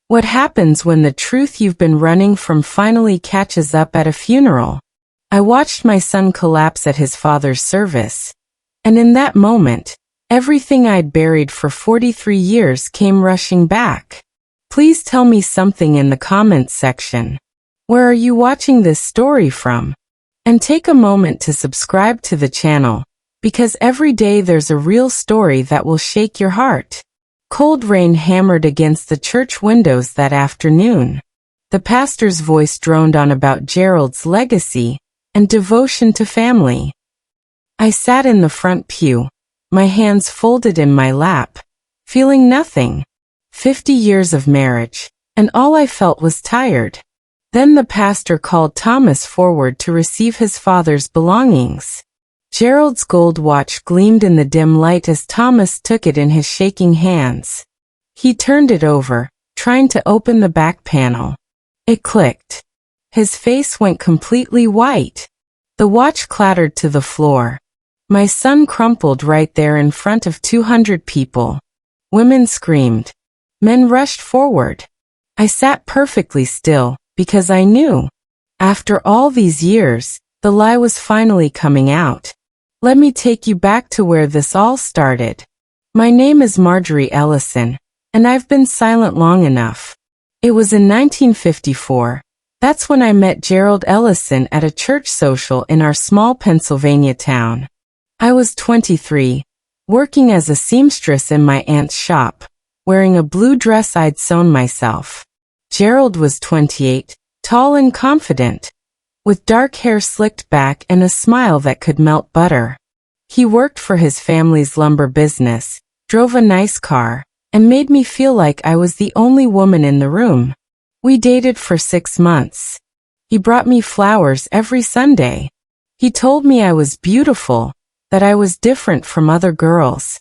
What happens when the truth you've been running from finally catches up at a funeral? I watched my son collapse at his father's service. And in that moment, everything I'd buried for 43 years came rushing back. Please tell me something in the comments section. Where are you watching this story from? And take a moment to subscribe to the channel, because every day there's a real story that will shake your heart. Cold rain hammered against the church windows that afternoon. The pastor's voice droned on about Gerald's legacy and devotion to family. I sat in the front pew, my hands folded in my lap, feeling nothing. 50 years of marriage, and all I felt was tired. Then the pastor called Thomas forward to receive his father's belongings. Gerald's gold watch gleamed in the dim light as Thomas took it in his shaking hands. He turned it over, trying to open the back panel. It clicked. His face went completely white. The watch clattered to the floor. My son crumpled right there in front of 200 people. Women screamed. Men rushed forward. I sat perfectly still, because I knew. After all these years, the lie was finally coming out. Let me take you back to where this all started. My name is Marjorie Ellison, and I've been silent long enough. It was in 1954. That's when I met Gerald Ellison at a church social in our small Pennsylvania town. I was 23, working as a seamstress in my aunt's shop, wearing a blue dress I'd sewn myself. Gerald was 28, tall and confident, with dark hair slicked back and a smile that could melt butter. He worked for his family's lumber business, drove a nice car, and made me feel like I was the only woman in the room. We dated for 6 months. He brought me flowers every Sunday. He told me I was beautiful, that I was different from other girls.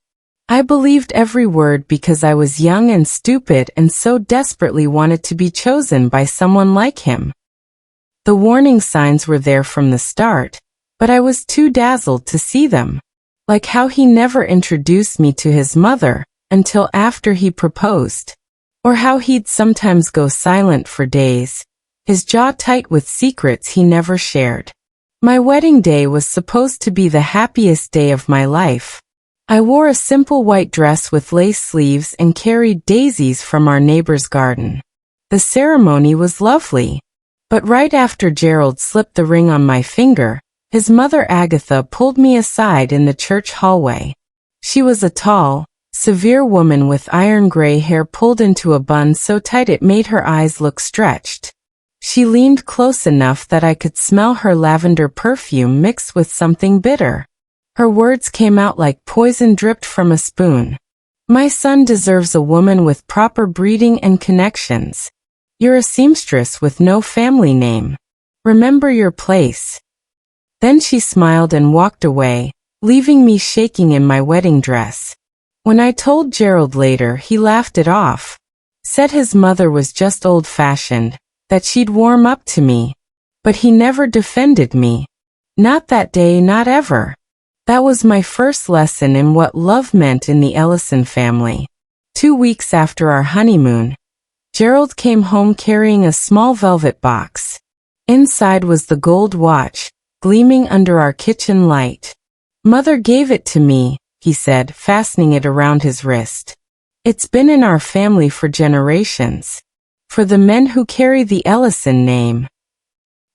I believed every word because I was young and stupid and so desperately wanted to be chosen by someone like him. The warning signs were there from the start, but I was too dazzled to see them. Like how he never introduced me to his mother until after he proposed. Or how he'd sometimes go silent for days, his jaw tight with secrets he never shared. My wedding day was supposed to be the happiest day of my life. I wore a simple white dress with lace sleeves and carried daisies from our neighbor's garden. The ceremony was lovely. But right after Gerald slipped the ring on my finger, his mother Agatha pulled me aside in the church hallway. She was a tall, severe woman with iron gray hair pulled into a bun so tight it made her eyes look stretched. She leaned close enough that I could smell her lavender perfume mixed with something bitter. Her words came out like poison dripped from a spoon. My son deserves a woman with proper breeding and connections. You're a seamstress with no family name. Remember your place. Then she smiled and walked away, leaving me shaking in my wedding dress. When I told Gerald later, he laughed it off. Said his mother was just old-fashioned, that she'd warm up to me. But he never defended me. Not that day, not ever. That was my first lesson in what love meant in the Ellison family. 2 weeks after our honeymoon, Gerald came home carrying a small velvet box. Inside was the gold watch, gleaming under our kitchen light. Mother gave it to me, he said, fastening it around his wrist. It's been in our family for generations. For the men who carry the Ellison name.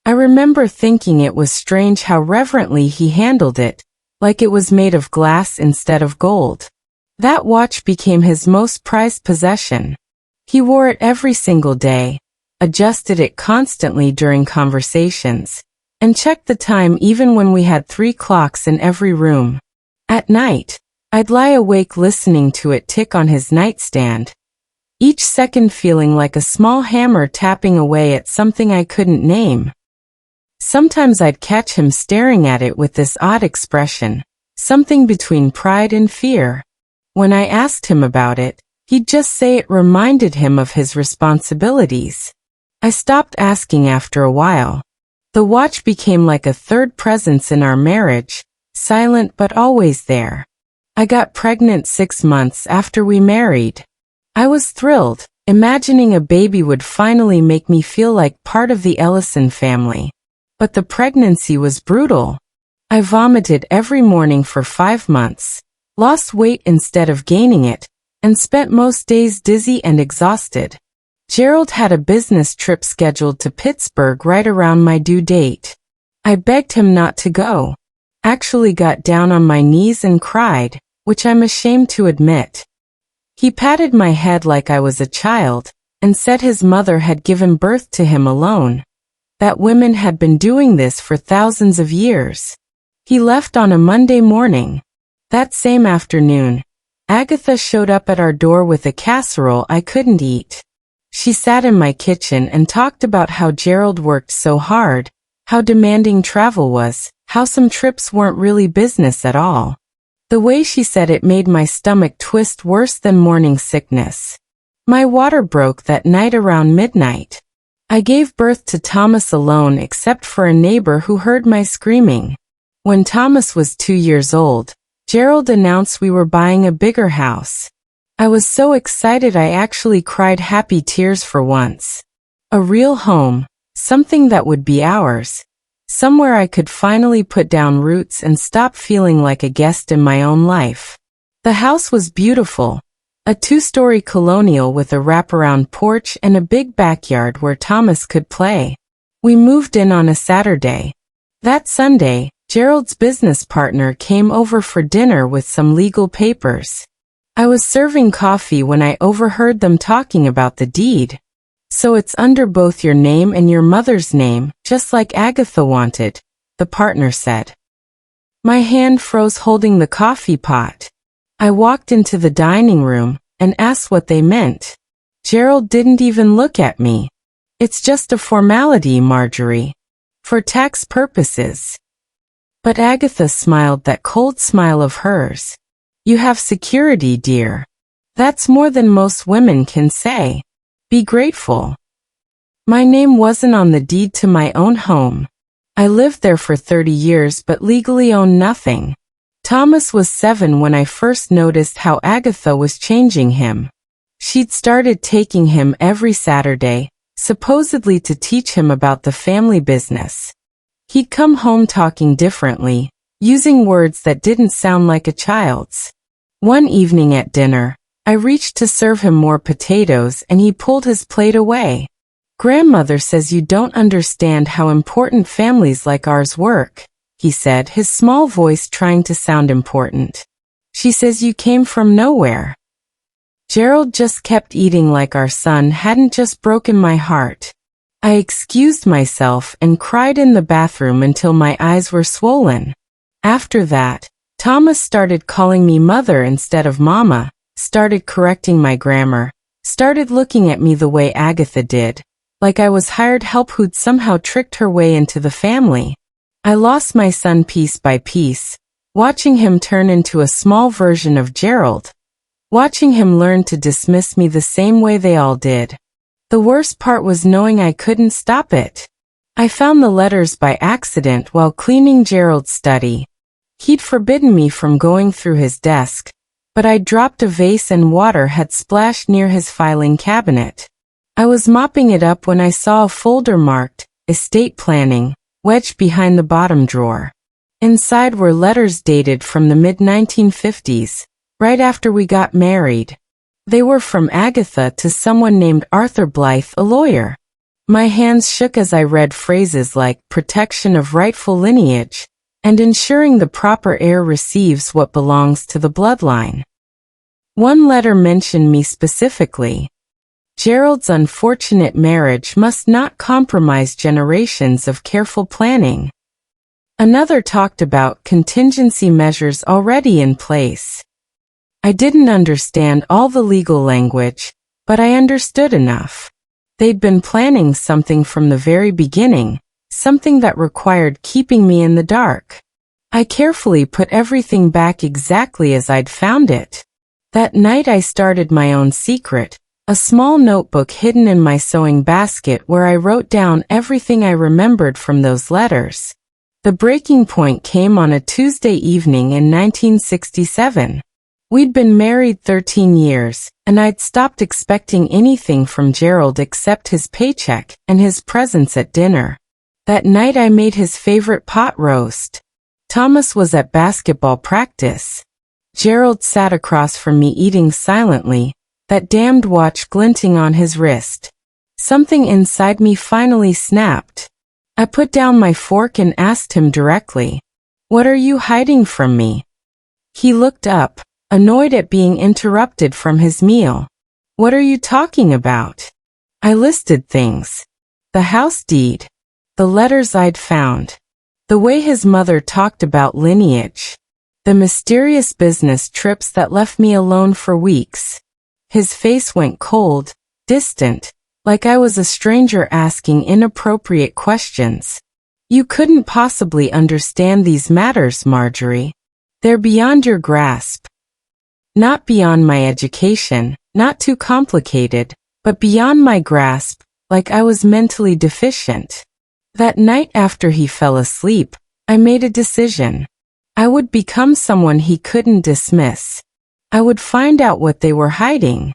I remember thinking it was strange how reverently he handled it, like it was made of glass instead of gold. That watch became his most prized possession. He wore it every single day, adjusted it constantly during conversations, and checked the time even when we had 3 clocks in every room. At night, I'd lie awake listening to it tick on his nightstand, each second feeling like a small hammer tapping away at something I couldn't name. Sometimes I'd catch him staring at it with this odd expression, something between pride and fear. When I asked him about it, he'd just say it reminded him of his responsibilities. I stopped asking after a while. The watch became like a third presence in our marriage, silent but always there. I got pregnant 6 months after we married. I was thrilled. Imagining a baby would finally make me feel like part of the Ellison family. But the pregnancy was brutal. I vomited every morning for 5 months, lost weight instead of gaining it, and spent most days dizzy and exhausted. Gerald had a business trip scheduled to Pittsburgh right around my due date. I begged him not to go. Actually got down on my knees and cried, which I'm ashamed to admit. He patted my head like I was a child, and said his mother had given birth to him alone. That women had been doing this for thousands of years. He left on a Monday morning. That same afternoon, Agatha showed up at our door with a casserole I couldn't eat. She sat in my kitchen and talked about how Gerald worked so hard, how demanding travel was, how some trips weren't really business at all. The way she said it made my stomach twist worse than morning sickness. My water broke that night around midnight. I gave birth to Thomas alone except for a neighbor who heard my screaming. When Thomas was 2 years old, Gerald announced we were buying a bigger house. I was so excited I actually cried happy tears for once. A real home, something that would be ours. Somewhere I could finally put down roots and stop feeling like a guest in my own life. The house was beautiful. A 2-story colonial with a wraparound porch and a big backyard where Thomas could play. We moved in on a Saturday. That Sunday, Gerald's business partner came over for dinner with some legal papers. I was serving coffee when I overheard them talking about the deed. So it's under both your name and your mother's name, just like Agatha wanted, the partner said. My hand froze holding the coffee pot. I walked into the dining room and asked what they meant. Gerald didn't even look at me. It's just a formality, Marjorie. For tax purposes. But Agatha smiled that cold smile of hers. You have security, dear. That's more than most women can say. Be grateful. My name wasn't on the deed to my own home. I lived there for 30 years but legally owned nothing. Thomas was 7 when I first noticed how Agatha was changing him. She'd started taking him every Saturday, supposedly to teach him about the family business. He'd come home talking differently, using words that didn't sound like a child's. One evening at dinner, I reached to serve him more potatoes and he pulled his plate away. Grandmother says you don't understand how important families like ours work, he said, his small voice trying to sound important. She says you came from nowhere. Gerald just kept eating like our son hadn't just broken my heart. I excused myself and cried in the bathroom until my eyes were swollen. After that, Thomas started calling me mother instead of mama, started correcting my grammar, started looking at me the way Agatha did, like I was hired help who'd somehow tricked her way into the family. I lost my son piece by piece, watching him turn into a small version of Gerald, watching him learn to dismiss me the same way they all did. The worst part was knowing I couldn't stop it. I found the letters by accident while cleaning Gerald's study. He'd forbidden me from going through his desk, but I dropped a vase and water had splashed near his filing cabinet. I was mopping it up when I saw a folder marked, Estate Planning, wedged behind the bottom drawer. Inside were letters dated from the mid-1950s, right after we got married. They were from Agatha to someone named Arthur Blythe, a lawyer. My hands shook as I read phrases like protection of rightful lineage and ensuring the proper heir receives what belongs to the bloodline. One letter mentioned me specifically. Gerald's unfortunate marriage must not compromise generations of careful planning. Another talked about contingency measures already in place. I didn't understand all the legal language, but I understood enough. They'd been planning something from the very beginning, something that required keeping me in the dark. I carefully put everything back exactly as I'd found it. That night I started my own secret, a small notebook hidden in my sewing basket where I wrote down everything I remembered from those letters. The breaking point came on a Tuesday evening in 1967. We'd been married 13 years, and I'd stopped expecting anything from Gerald except his paycheck and his presence at dinner. That night I made his favorite pot roast. Thomas was at basketball practice. Gerald sat across from me eating silently, that damned watch glinting on his wrist. Something inside me finally snapped. I put down my fork and asked him directly, "What are you hiding from me?" He looked up, annoyed at being interrupted from his meal. "What are you talking about?" I listed things. The house deed. The letters I'd found. The way his mother talked about lineage. The mysterious business trips that left me alone for weeks. His face went cold, distant, like I was a stranger asking inappropriate questions. "You couldn't possibly understand these matters, Marjorie. They're beyond your grasp." Not beyond my education, not too complicated, but beyond my grasp, like I was mentally deficient. That night after he fell asleep, I made a decision. I would become someone he couldn't dismiss. I would find out what they were hiding.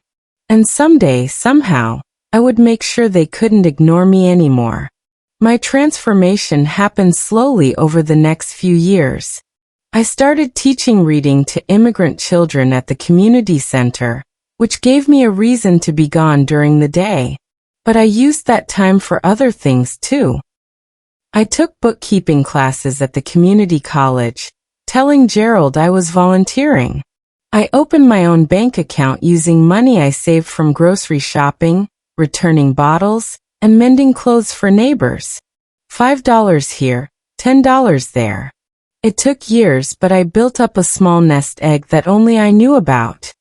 And someday, somehow, I would make sure they couldn't ignore me anymore. My transformation happened slowly over the next few years. I started teaching reading to immigrant children at the community center, which gave me a reason to be gone during the day. But I used that time for other things too. I took bookkeeping classes at the community college, telling Gerald I was volunteering. I opened my own bank account using money I saved from grocery shopping, returning bottles, and mending clothes for neighbors. $5 here, $10 there. It took years, but I built up a small nest egg that only I knew about.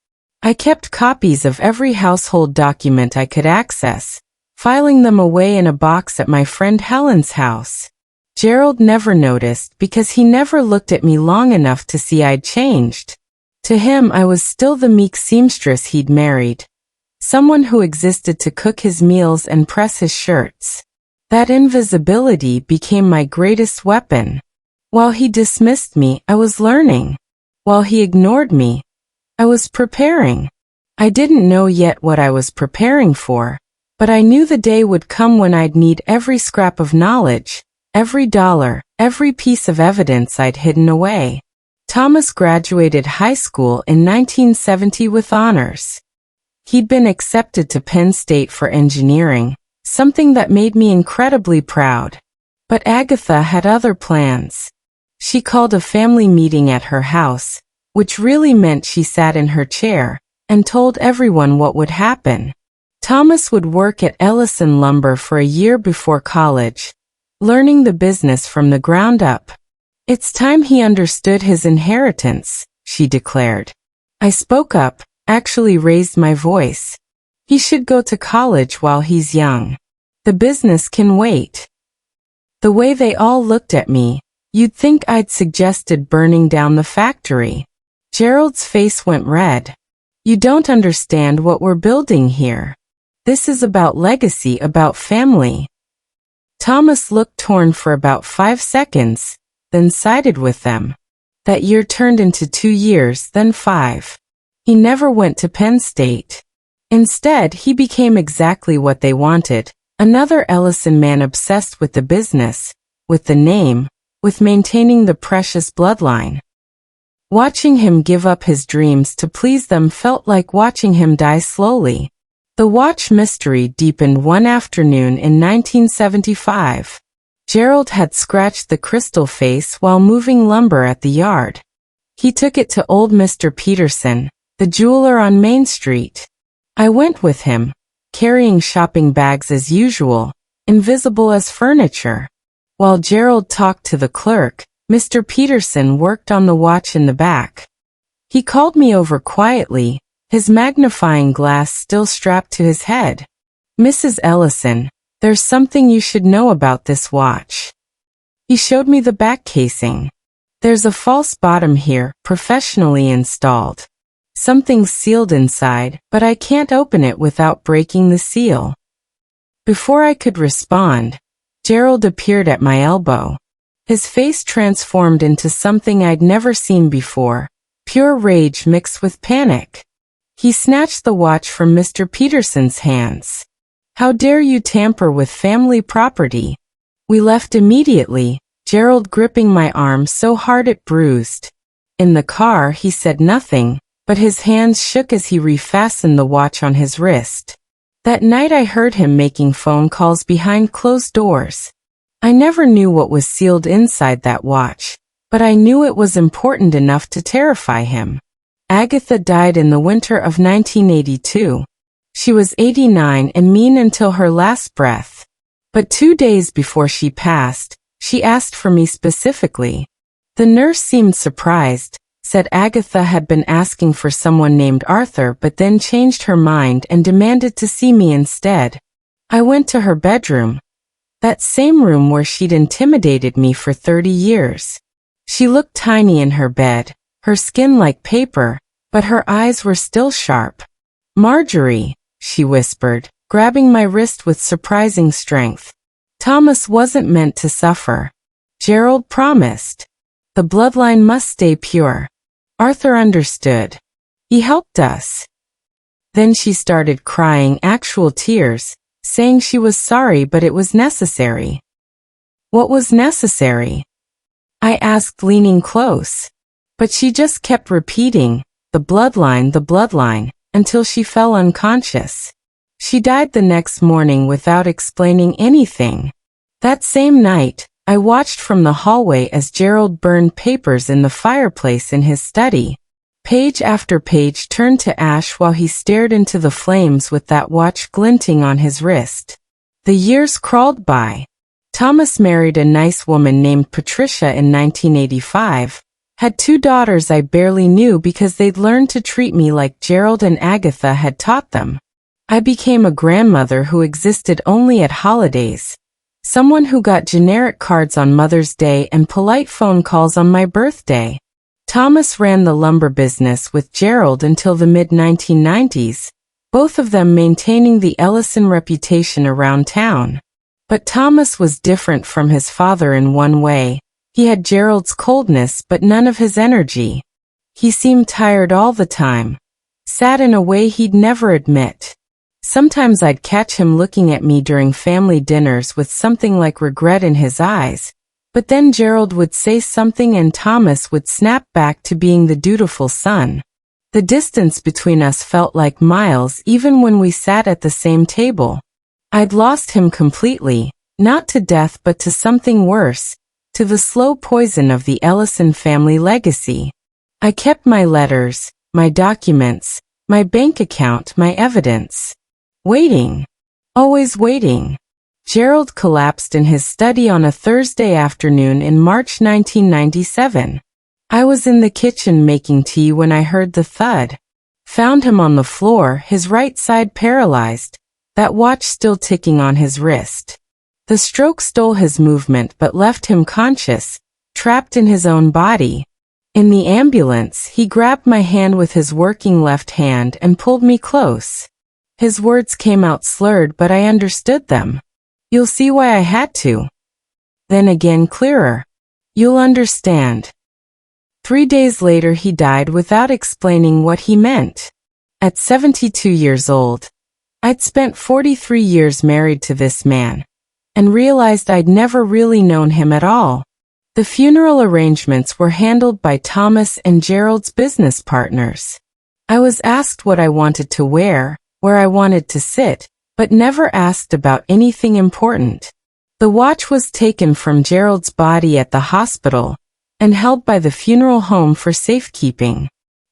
I kept copies of every household document I could access, filing them away in a box at my friend Helen's house. Gerald never noticed because he never looked at me long enough to see I'd changed. To him, I was still the meek seamstress he'd married. Someone who existed to cook his meals and press his shirts. That invisibility became my greatest weapon. While he dismissed me, I was learning. While he ignored me, I was preparing. I didn't know yet what I was preparing for, but I knew the day would come when I'd need every scrap of knowledge, every dollar, every piece of evidence I'd hidden away. Thomas graduated high school in 1970 with honors. He'd been accepted to Penn State for engineering, something that made me incredibly proud. But Agatha had other plans. She called a family meeting at her house, which really meant she sat in her chair, and told everyone what would happen. Thomas would work at Ellison Lumber for a year before college, learning the business from the ground up. "It's time he understood his inheritance," she declared. I spoke up, actually raised my voice. "He should go to college while he's young. The business can wait." The way they all looked at me, you'd think I'd suggested burning down the factory. Gerald's face went red. "You don't understand what we're building here. This is about legacy, about family." Thomas looked torn for about 5 seconds, then sided with them. That year turned into 2 years, then 5. He never went to Penn State. Instead, he became exactly what they wanted, another Ellison man obsessed with the business, with the name, with maintaining the precious bloodline. Watching him give up his dreams to please them felt like watching him die slowly. The watch mystery deepened one afternoon in 1975. Gerald had scratched the crystal face while moving lumber at the yard. He took it to old Mr. Peterson, the jeweler on Main Street. I went with him, carrying shopping bags as usual, invisible as furniture. While Gerald talked to the clerk, Mr. Peterson worked on the watch in the back. He called me over quietly, his magnifying glass still strapped to his head. "Mrs. Ellison, there's something you should know about this watch." He showed me the back casing. "There's a false bottom here, professionally installed. Something's sealed inside, but I can't open it without breaking the seal." Before I could respond, Gerald appeared at my elbow. His face transformed into something I'd never seen before, pure rage mixed with panic. He snatched the watch from Mr. Peterson's hands. "How dare you tamper with family property?" We left immediately, Gerald gripping my arm so hard it bruised. In the car he said nothing, but his hands shook as he refastened the watch on his wrist. That night I heard him making phone calls behind closed doors. I never knew what was sealed inside that watch, but I knew it was important enough to terrify him. Agatha died in the winter of 1982. She was 89 and mean until her last breath. But 2 days before she passed, she asked for me specifically. The nurse seemed surprised, said Agatha had been asking for someone named Arthur but then changed her mind and demanded to see me instead. I went to her bedroom. That same room where she'd intimidated me for 30 years. She looked tiny in her bed, her skin like paper, but her eyes were still sharp. "Marjorie," she whispered, grabbing my wrist with surprising strength. "Thomas wasn't meant to suffer. Gerald promised. The bloodline must stay pure. Arthur understood. He helped us." Then she started crying actual tears, saying she was sorry but it was necessary. "What was necessary?" I asked, leaning close. But she just kept repeating, the bloodline, until she fell unconscious. She died the next morning without explaining anything. That same night, I watched from the hallway as Gerald burned papers in the fireplace in his study. Page after page turned to ash while he stared into the flames with that watch glinting on his wrist. The years crawled by. Thomas married a nice woman named Patricia in 1985, had 2 daughters I barely knew because they'd learned to treat me like Gerald and Agatha had taught them. I became a grandmother who existed only at holidays. Someone who got generic cards on Mother's Day and polite phone calls on my birthday. Thomas ran the lumber business with Gerald until the mid-1990s, both of them maintaining the Ellison reputation around town. But Thomas was different from his father in one way. He had Gerald's coldness but none of his energy. He seemed tired all the time, sad in a way he'd never admit. Sometimes I'd catch him looking at me during family dinners with something like regret in his eyes, but then Gerald would say something and Thomas would snap back to being the dutiful son. The distance between us felt like miles even when we sat at the same table. I'd lost him completely, not to death but to something worse, to the slow poison of the Ellison family legacy. I kept my letters, my documents, my bank account, my evidence. Waiting. Always waiting. Gerald collapsed in his study on a Thursday afternoon in March 1997. I was in the kitchen making tea when I heard the thud. Found him on the floor, his right side paralyzed, that watch still ticking on his wrist. The stroke stole his movement but left him conscious, trapped in his own body. In the ambulance, he grabbed my hand with his working left hand and pulled me close. His words came out slurred but I understood them. "You'll see why I had to." Then again clearer. "You'll understand." 3 days later he died without explaining what he meant. At 72 years old, I'd spent 43 years married to this man, and realized I'd never really known him at all. The funeral arrangements were handled by Thomas and Gerald's business partners. I was asked what I wanted to wear, where I wanted to sit, but never asked about anything important. The watch was taken from Gerald's body at the hospital and held by the funeral home for safekeeping.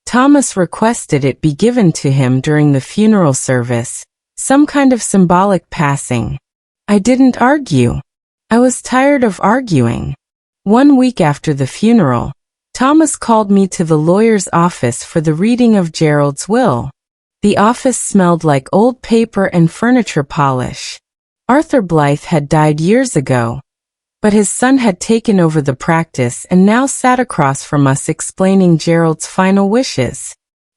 Thomas requested it be given to him during the funeral service, some kind of symbolic passing. I didn't argue. I was tired of arguing. 1 week after the funeral, Thomas called me to the lawyer's office for the reading of Gerald's will. The office smelled like old paper and furniture polish. Arthur Blythe had died years ago, but his son had taken over the practice and now sat across from us explaining Gerald's final wishes.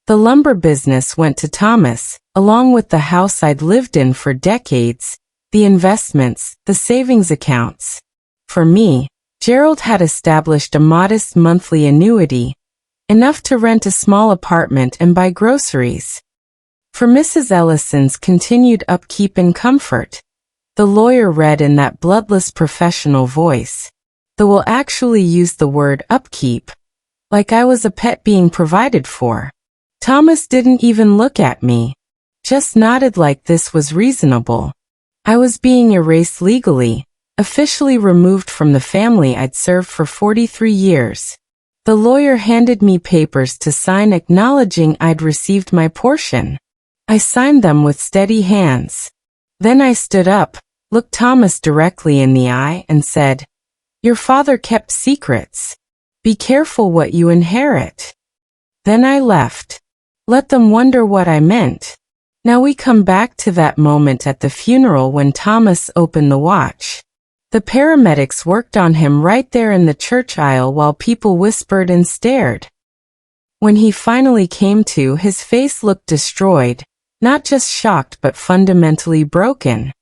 The lumber business went to Thomas, along with the house I'd lived in for decades, the investments, the savings accounts. For me, Gerald had established a modest monthly annuity, enough to rent a small apartment and buy groceries. For Mrs. Ellison's continued upkeep and comfort, the lawyer read in that bloodless professional voice, though we'll actually use the word upkeep, like I was a pet being provided for. Thomas didn't even look at me, just nodded like this was reasonable. I was being erased legally, officially removed from the family I'd served for 43 years. The lawyer handed me papers to sign acknowledging I'd received my portion. I signed them with steady hands. Then I stood up, looked Thomas directly in the eye and said, "Your father kept secrets. Be careful what you inherit." Then I left. Let them wonder what I meant. Now we come back to that moment at the funeral when Thomas opened the watch. The paramedics worked on him right there in the church aisle while people whispered and stared. When he finally came to, his face looked destroyed, not just shocked but fundamentally broken.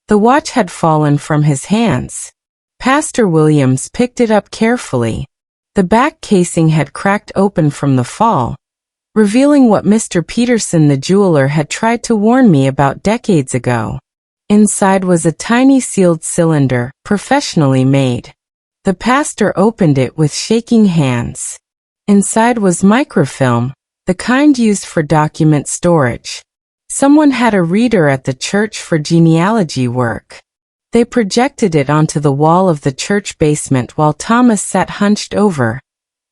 The watch had fallen from his hands. Pastor Williams picked it up carefully. The back casing had cracked open from the fall, revealing what Mr. Peterson the jeweler had tried to warn me about decades ago. Inside was a tiny sealed cylinder, professionally made. The pastor opened it with shaking hands. Inside was microfilm, the kind used for document storage. Someone had a reader at the church for genealogy work. They projected it onto the wall of the church basement while Thomas sat hunched over,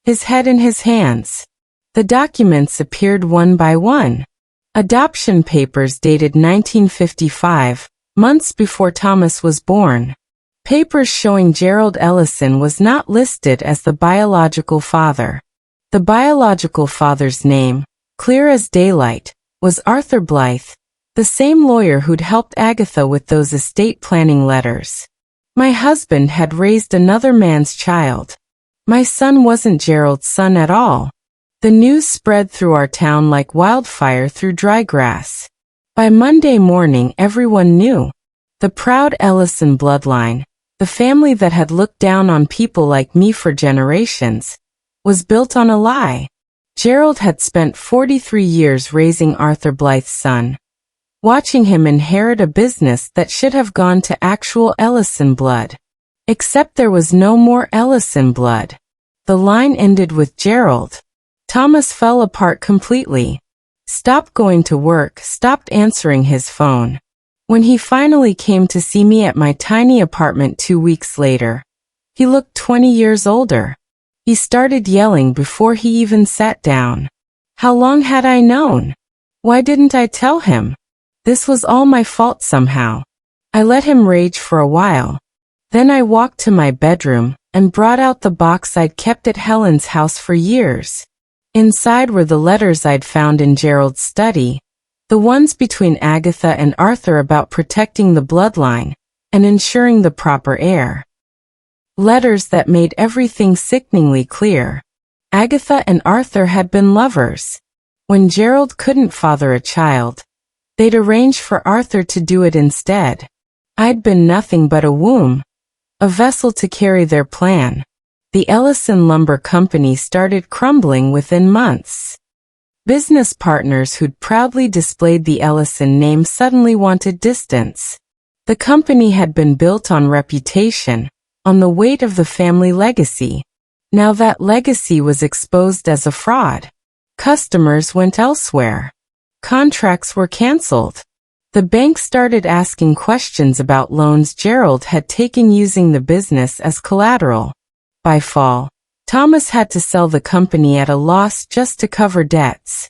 his head in his hands. The documents appeared one by one. Adoption papers dated 1955, months before Thomas was born. Papers showing Gerald Ellison was not listed as the biological father. The biological father's name, clear as daylight, was Arthur Blythe, the same lawyer who'd helped Agatha with those estate planning letters. My husband had raised another man's child. My son wasn't Gerald's son at all. The news spread through our town like wildfire through dry grass. By Monday morning everyone knew. The proud Ellison bloodline, the family that had looked down on people like me for generations, was built on a lie. Gerald had spent 43 years raising Arthur Blythe's son, watching him inherit a business that should have gone to actual Ellison blood. Except there was no more Ellison blood. The line ended with Gerald. Thomas fell apart completely. Stopped going to work, stopped answering his phone. When he finally came to see me at my tiny apartment 2 weeks later, he looked 20 years older. He started yelling before he even sat down. How long had I known? Why didn't I tell him? This was all my fault somehow. I let him rage for a while. Then I walked to my bedroom and brought out the box I'd kept at Helen's house for years. Inside were the letters I'd found in Gerald's study, the ones between Agatha and Arthur about protecting the bloodline and ensuring the proper heir. Letters that made everything sickeningly clear. Agatha and Arthur had been lovers. When Gerald couldn't father a child, they'd arranged for Arthur to do it instead. I'd been nothing but a womb, a vessel to carry their plan. The Ellison Lumber Company started crumbling within months. Business partners who'd proudly displayed the Ellison name suddenly wanted distance. The company had been built on reputation, on the weight of the family legacy. Now that legacy was exposed as a fraud. Customers went elsewhere. Contracts were canceled. The bank started asking questions about loans Gerald had taken using the business as collateral. By fall, Thomas had to sell the company at a loss just to cover debts.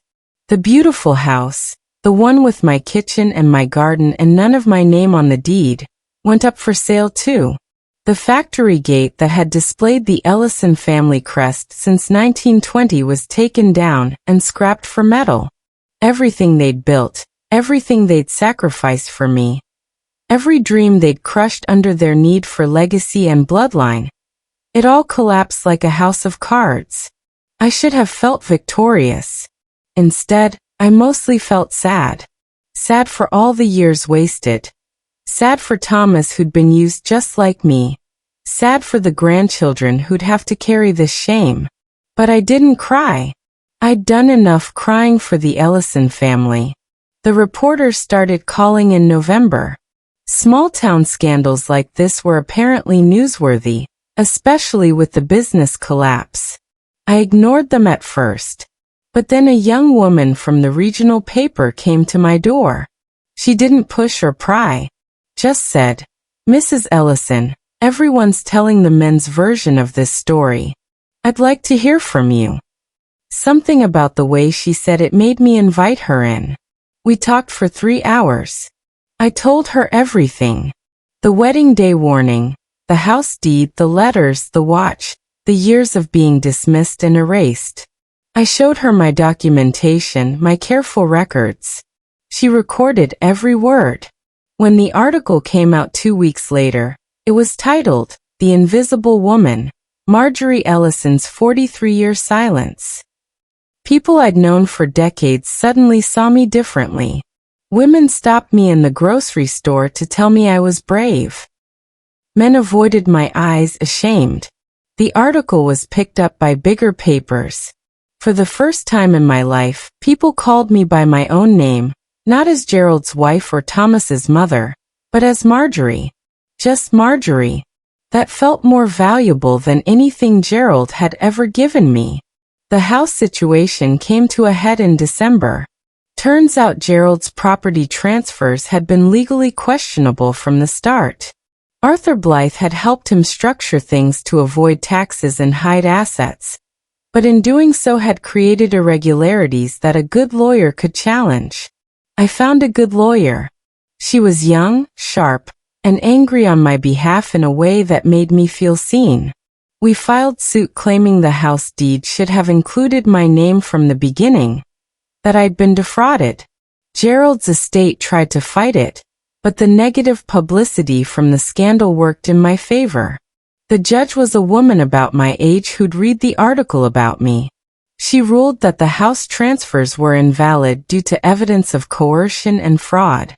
The beautiful house, the one with my kitchen and my garden and none of my name on the deed, went up for sale too. The factory gate that had displayed the Ellison family crest since 1920 was taken down and scrapped for metal. Everything they'd built, everything they'd sacrificed for me, every dream they'd crushed under their need for legacy and bloodline, it all collapsed like a house of cards. I should have felt victorious. Instead, I mostly felt sad. Sad for all the years wasted. Sad for Thomas who'd been used just like me. Sad for the grandchildren who'd have to carry this shame. But I didn't cry. I'd done enough crying for the Ellison family. The reporters started calling in November. Small-town scandals like this were apparently newsworthy, especially with the business collapse. I ignored them at first. But then a young woman from the regional paper came to my door. She didn't push or pry. Just said, "Mrs. Ellison, everyone's telling the men's version of this story. I'd like to hear from you." Something about the way she said it made me invite her in. We talked for 3 hours. I told her everything. The wedding day warning, the house deed, the letters, the watch, the years of being dismissed and erased. I showed her my documentation, my careful records. She recorded every word. When the article came out 2 weeks later, it was titled, "The Invisible Woman, Marjorie Ellison's 43-Year Silence." People I'd known for decades suddenly saw me differently. Women stopped me in the grocery store to tell me I was brave. Men avoided my eyes, ashamed. The article was picked up by bigger papers. For the first time in my life, people called me by my own name, not as Gerald's wife or Thomas's mother, but as Marjorie. Just Marjorie. That felt more valuable than anything Gerald had ever given me. The house situation came to a head in December. Turns out Gerald's property transfers had been legally questionable from the start. Arthur Blythe had helped him structure things to avoid taxes and hide assets, but in doing so had created irregularities that a good lawyer could challenge. I found a good lawyer. She was young, sharp, and angry on my behalf in a way that made me feel seen. We filed suit claiming the house deed should have included my name from the beginning, that I'd been defrauded. Gerald's estate tried to fight it, but the negative publicity from the scandal worked in my favor. The judge was a woman about my age who'd read the article about me. She ruled that the house transfers were invalid due to evidence of coercion and fraud.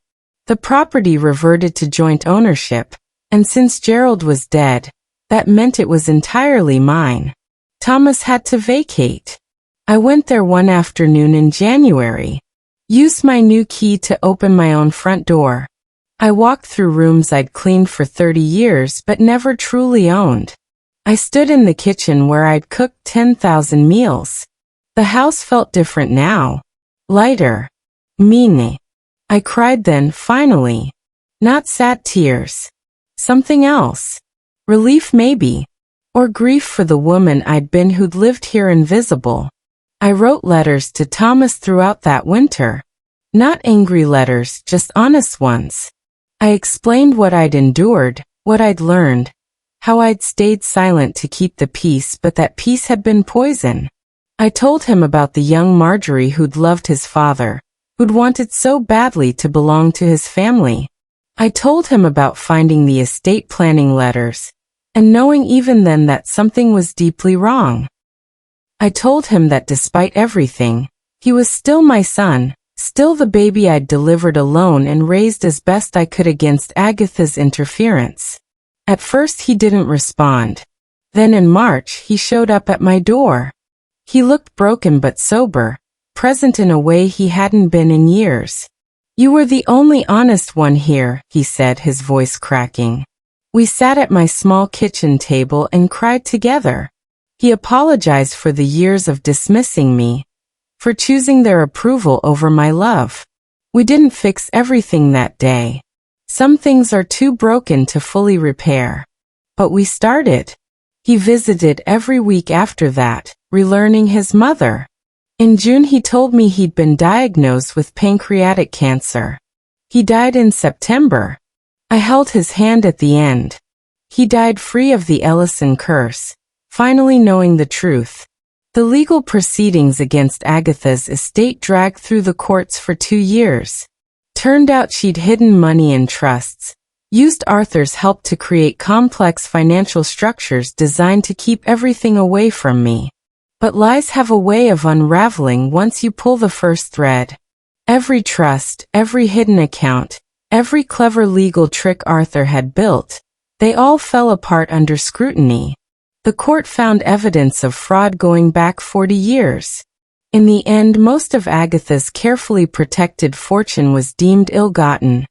The property reverted to joint ownership, and since Gerald was dead, that meant it was entirely mine. Thomas had to vacate. I went there one afternoon in January. Used my new key to open my own front door. I walked through rooms I'd cleaned for 30 years but never truly owned. I stood in the kitchen where I'd cooked 10,000 meals. The house felt different now. Lighter. Meaning. I cried then, finally. Not sad tears. Something else. Relief maybe. Or grief for the woman I'd been who'd lived here invisible. I wrote letters to Thomas throughout that winter. Not angry letters, just honest ones. I explained what I'd endured, what I'd learned, how I'd stayed silent to keep the peace but that peace had been poison. I told him about the young Marjorie who'd loved his father, who'd wanted so badly to belong to his family. I told him about finding the estate planning letters, and knowing even then that something was deeply wrong. I told him that despite everything, he was still my son, still the baby I'd delivered alone and raised as best I could against Agatha's interference. At first he didn't respond. Then in March he showed up at my door. He looked broken but sober, present in a way he hadn't been in years. "You were the only honest one here," he said, his voice cracking. We sat at my small kitchen table and cried together. He apologized for the years of dismissing me, for choosing their approval over my love. We didn't fix everything that day. Some things are too broken to fully repair. But we started. He visited every week after that, relearning his mother. In June he told me he'd been diagnosed with pancreatic cancer. He died in September. I held his hand at the end. He died free of the Ellison curse, finally knowing the truth. The legal proceedings against Agatha's estate dragged through the courts for 2 years. Turned out she'd hidden money in trusts, used Arthur's help to create complex financial structures designed to keep everything away from me. But lies have a way of unraveling once you pull the first thread. Every trust, every hidden account, every clever legal trick Arthur had built, they all fell apart under scrutiny. The court found evidence of fraud going back 40 years. In the end, most of Agatha's carefully protected fortune was deemed ill-gotten,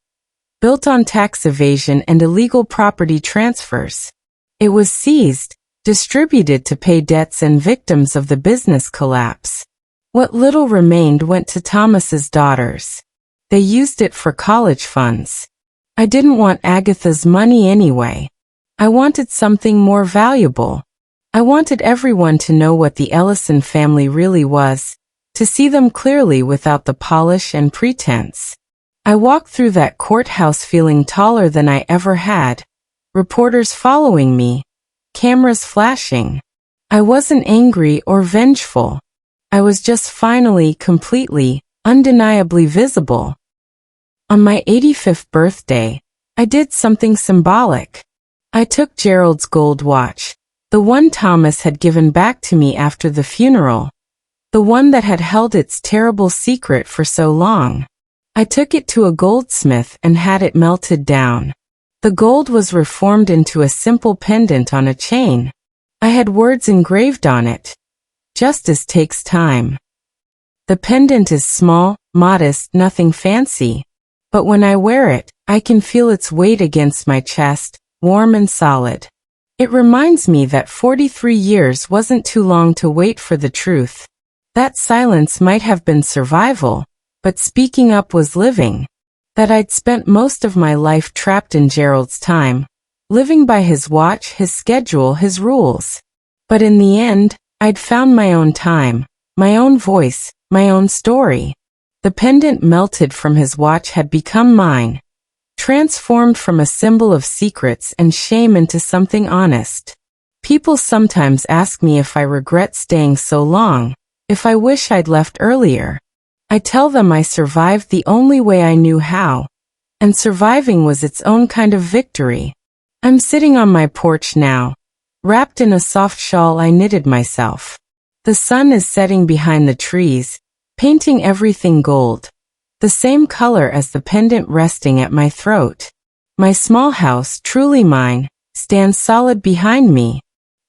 built on tax evasion and illegal property transfers. It was seized, distributed to pay debts and victims of the business collapse. What little remained went to Thomas's daughters. They used it for college funds. I didn't want Agatha's money anyway. I wanted something more valuable. I wanted everyone to know what the Ellison family really was, to see them clearly without the polish and pretense. I walked through that courthouse feeling taller than I ever had, reporters following me, cameras flashing. I wasn't angry or vengeful. I was just finally, completely, undeniably visible. On my 85th birthday, I did something symbolic. I took Gerald's gold watch, the one Thomas had given back to me after the funeral, the one that had held its terrible secret for so long. I took it to a goldsmith and had it melted down. The gold was reformed into a simple pendant on a chain. I had words engraved on it. Justice takes time. The pendant is small, modest, nothing fancy. But when I wear it, I can feel its weight against my chest, warm and solid. It reminds me that 43 years wasn't too long to wait for the truth. That silence might have been survival, but speaking up was living. That I'd spent most of my life trapped in Gerald's time, living by his watch, his schedule, his rules. But in the end, I'd found my own time, my own voice, my own story. The pendant melted from his watch had become mine, transformed from a symbol of secrets and shame into something honest. People sometimes ask me if I regret staying so long, if I wish I'd left earlier. I tell them I survived the only way I knew how, and surviving was its own kind of victory. I'm sitting on my porch now, wrapped in a soft shawl I knitted myself. The sun is setting behind the trees, painting everything gold, the same color as the pendant resting at my throat. My small house, truly mine, stands solid behind me.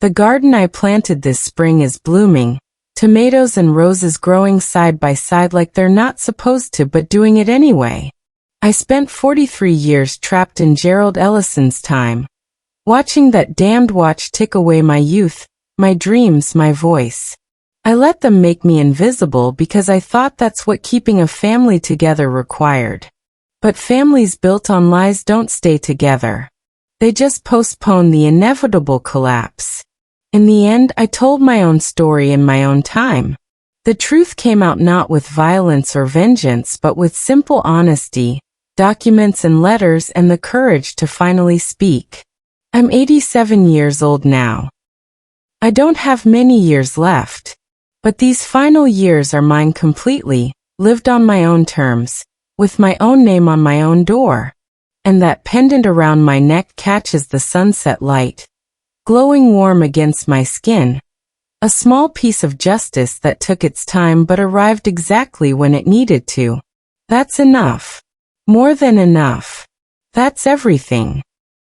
The garden I planted this spring is blooming, tomatoes and roses growing side by side like they're not supposed to but doing it anyway. I spent 43 years trapped in Gerald Ellison's time, watching that damned watch tick away my youth, my dreams, my voice. I let them make me invisible because I thought that's what keeping a family together required. But families built on lies don't stay together. They just postpone the inevitable collapse. In the end, I told my own story in my own time. The truth came out not with violence or vengeance but with simple honesty, documents and letters and the courage to finally speak. I'm 87 years old now. I don't have many years left. But these final years are mine completely, lived on my own terms, with my own name on my own door. And that pendant around my neck catches the sunset light, glowing warm against my skin. A small piece of justice that took its time but arrived exactly when it needed to. That's enough. More than enough. That's everything.